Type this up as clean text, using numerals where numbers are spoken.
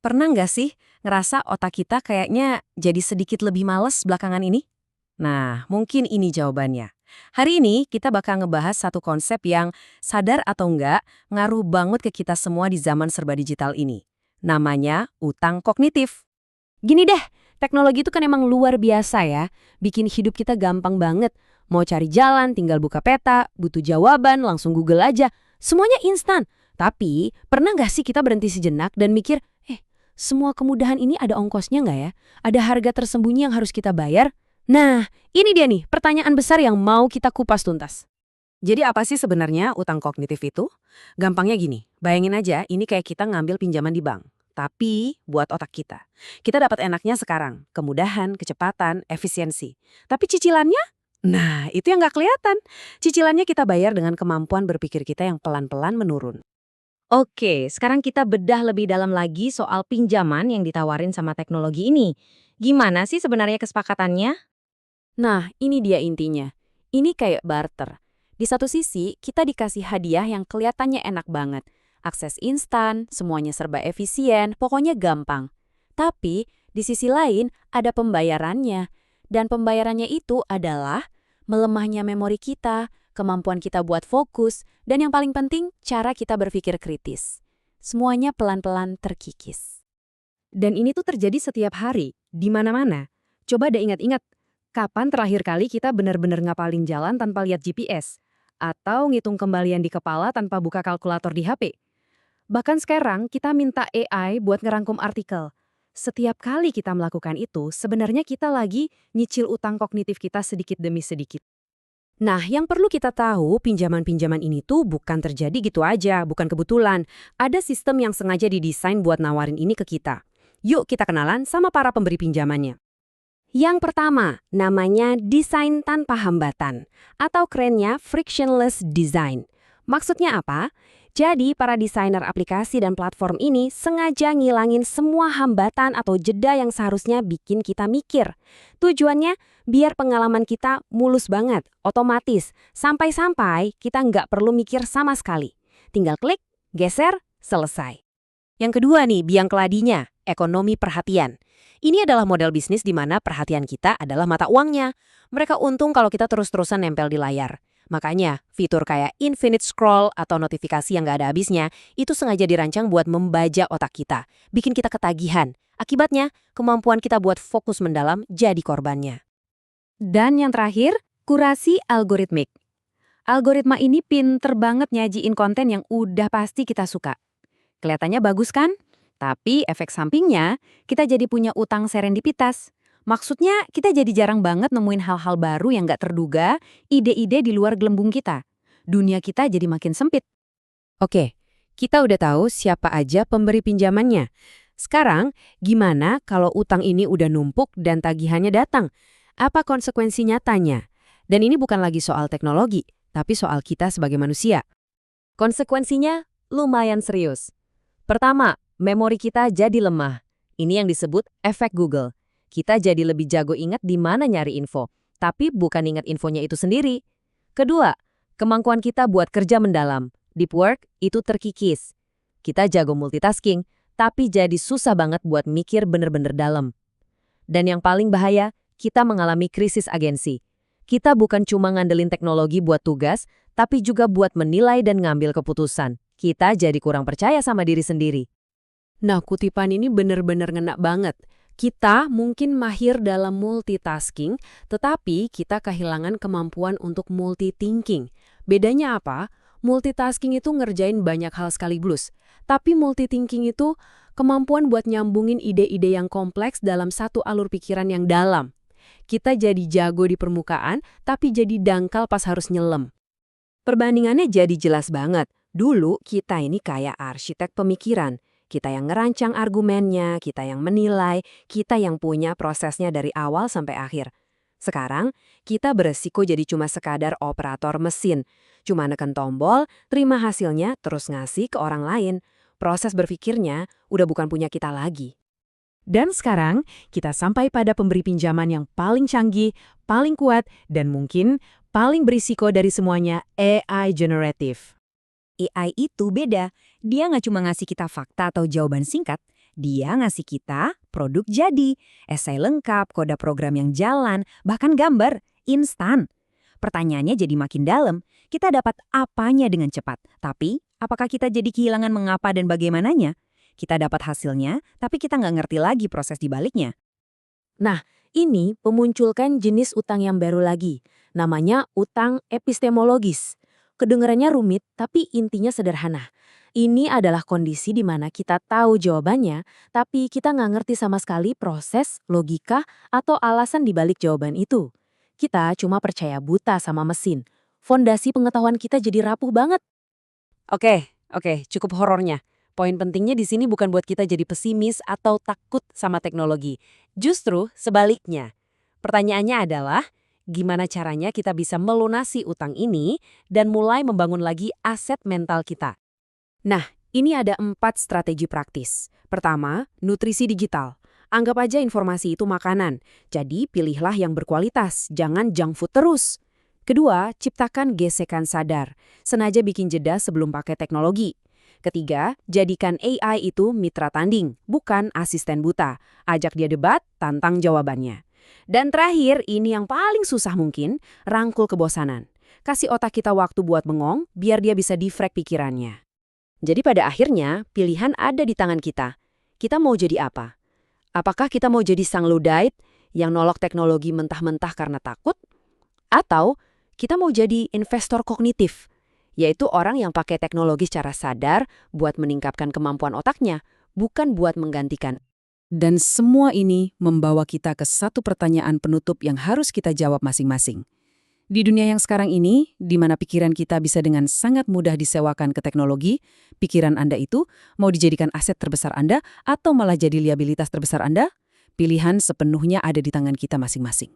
Pernah nggak sih ngerasa otak kita kayaknya jadi sedikit lebih males belakangan ini? Nah, mungkin ini jawabannya. Hari ini kita bakal ngebahas satu konsep yang sadar atau enggak ngaruh banget ke kita semua di zaman serba digital ini. Namanya utang kognitif. Gini deh, teknologi itu kan emang luar biasa ya. Bikin hidup kita gampang banget. Mau cari jalan, tinggal buka peta, butuh jawaban, langsung Google aja. Semuanya instan. Tapi, pernah nggak sih kita berhenti sejenak dan mikir, semua kemudahan ini ada ongkosnya nggak ya? Ada harga tersembunyi yang harus kita bayar? Nah, ini dia nih, pertanyaan besar yang mau kita kupas tuntas. Jadi apa sih sebenarnya utang kognitif itu? Gampangnya gini, bayangin aja ini kayak kita ngambil pinjaman di bank. Tapi buat otak kita. Kita dapat enaknya sekarang, kemudahan, kecepatan, efisiensi. Tapi cicilannya? Nah, itu yang nggak kelihatan. Cicilannya kita bayar dengan kemampuan berpikir kita yang pelan-pelan menurun. Oke, sekarang kita bedah lebih dalam lagi soal pinjaman yang ditawarin sama teknologi ini. Gimana sih sebenarnya kesepakatannya? Nah, ini dia intinya. Ini kayak barter. Di satu sisi, kita dikasih hadiah yang kelihatannya enak banget. Akses instan, semuanya serba efisien, pokoknya gampang. Tapi, di sisi lain, ada pembayarannya. Dan pembayarannya itu adalah melemahnya memori kita, kemampuan kita buat fokus, dan yang paling penting, cara kita berpikir kritis. Semuanya pelan-pelan terkikis. Dan ini tuh terjadi setiap hari, di mana-mana. Coba deh ingat-ingat, kapan terakhir kali kita benar-benar ngapalin jalan tanpa lihat GPS? Atau ngitung kembalian di kepala tanpa buka kalkulator di HP? Bahkan sekarang kita minta AI buat ngerangkum artikel. Setiap kali kita melakukan itu, sebenarnya kita lagi nyicil utang kognitif kita sedikit demi sedikit. Nah, yang perlu kita tahu, pinjaman-pinjaman ini tuh bukan terjadi gitu aja, bukan kebetulan. Ada sistem yang sengaja didesain buat nawarin ini ke kita. Yuk kita kenalan sama para pemberi pinjamannya. Yang pertama, namanya desain tanpa hambatan, atau kerennya frictionless design. Maksudnya apa? Jadi, para desainer aplikasi dan platform ini sengaja ngilangin semua hambatan atau jeda yang seharusnya bikin kita mikir. Tujuannya, biar pengalaman kita mulus banget, otomatis, sampai-sampai kita nggak perlu mikir sama sekali. Tinggal klik, geser, selesai. Yang kedua nih, biang keladinya, ekonomi perhatian. Ini adalah model bisnis di mana perhatian kita adalah mata uangnya. Mereka untung kalau kita terus-terusan nempel di layar. Makanya, fitur kayak infinite scroll atau notifikasi yang nggak ada habisnya, itu sengaja dirancang buat membajak otak kita, bikin kita ketagihan. Akibatnya, kemampuan kita buat fokus mendalam jadi korbannya. Dan yang terakhir, kurasi algoritmik. Algoritma ini pinter banget nyajiin konten yang udah pasti kita suka. Kelihatannya bagus kan? Tapi efek sampingnya, kita jadi punya utang serendipitas. Maksudnya, kita jadi jarang banget nemuin hal-hal baru yang nggak terduga, ide-ide di luar gelembung kita. Dunia kita jadi makin sempit. Oke, kita udah tahu siapa aja pemberi pinjamannya. Sekarang, gimana kalau utang ini udah numpuk dan tagihannya datang? Apa konsekuensi nyatanya? Dan ini bukan lagi soal teknologi, tapi soal kita sebagai manusia. Konsekuensinya lumayan serius. Pertama, memori kita jadi lemah. Ini yang disebut efek Google. Kita jadi lebih jago ingat di mana nyari info, tapi bukan ingat infonya itu sendiri. Kedua, kemampuan kita buat kerja mendalam, deep work, itu terkikis. Kita jago multitasking, tapi jadi susah banget buat mikir bener-bener dalam. Dan yang paling bahaya, kita mengalami krisis agensi. Kita bukan cuma ngandelin teknologi buat tugas, tapi juga buat menilai dan ngambil keputusan. Kita jadi kurang percaya sama diri sendiri. Nah, kutipan ini bener-bener ngena banget. Kita mungkin mahir dalam multitasking, tetapi kita kehilangan kemampuan untuk multithinking. Bedanya apa? Multitasking itu ngerjain banyak hal sekaligus. Tapi multithinking itu kemampuan buat nyambungin ide-ide yang kompleks dalam satu alur pikiran yang dalam. Kita jadi jago di permukaan, tapi jadi dangkal pas harus nyelam. Perbandingannya jadi jelas banget. Dulu kita ini kayak arsitek pemikiran. Kita yang ngerancang argumennya, kita yang menilai, kita yang punya prosesnya dari awal sampai akhir. Sekarang, kita beresiko jadi cuma sekadar operator mesin. Cuma neken tombol, terima hasilnya, terus ngasih ke orang lain. Proses berpikirnya udah bukan punya kita lagi. Dan sekarang, kita sampai pada pemberi pinjaman yang paling canggih, paling kuat, dan mungkin paling berisiko dari semuanya, AI generative. AI itu beda. Dia nggak cuma ngasih kita fakta atau jawaban singkat, Dia ngasih kita produk jadi, esai lengkap, kode program yang jalan, bahkan gambar, instan. Pertanyaannya jadi makin dalam, kita dapat apanya dengan cepat, tapi apakah kita jadi kehilangan mengapa dan bagaimananya? Kita dapat hasilnya, tapi kita nggak ngerti lagi proses di baliknya. Ini memunculkan jenis utang yang baru lagi, namanya utang epistemologis. Kedengarannya rumit, tapi intinya sederhana. Ini adalah kondisi di mana kita tahu jawabannya, tapi kita nggak ngerti sama sekali proses, logika, atau alasan di balik jawaban itu. Kita cuma percaya buta sama mesin. Fondasi pengetahuan kita jadi rapuh banget. Oke, cukup horornya. Poin pentingnya di sini bukan buat kita jadi pesimis atau takut sama teknologi. Justru sebaliknya. Pertanyaannya adalah, gimana caranya kita bisa melunasi utang ini dan mulai membangun lagi aset mental kita? Nah, ini ada 4 strategi praktis. Pertama, nutrisi digital. Anggap aja informasi itu makanan, jadi pilihlah yang berkualitas, jangan junk food terus. Kedua, ciptakan gesekan sadar. Sengaja bikin jeda sebelum pakai teknologi. Ketiga, jadikan AI itu mitra tanding, bukan asisten buta. Ajak dia debat, tantang jawabannya. Dan terakhir, ini yang paling susah mungkin, rangkul kebosanan. Kasih otak kita waktu buat bengong, biar dia bisa defrag pikirannya. Jadi pada akhirnya, pilihan ada di tangan kita. Kita mau jadi apa? Apakah kita mau jadi sang Luddite yang nolak teknologi mentah-mentah karena takut? Atau kita mau jadi investor kognitif, yaitu orang yang pakai teknologi secara sadar buat meningkatkan kemampuan otaknya, bukan buat menggantikan. Dan semua ini membawa kita ke satu pertanyaan penutup yang harus kita jawab masing-masing. Di dunia yang sekarang ini, di mana pikiran kita bisa dengan sangat mudah disewakan ke teknologi, pikiran Anda itu mau dijadikan aset terbesar Anda atau malah jadi liabilitas terbesar Anda? Pilihan sepenuhnya ada di tangan kita masing-masing.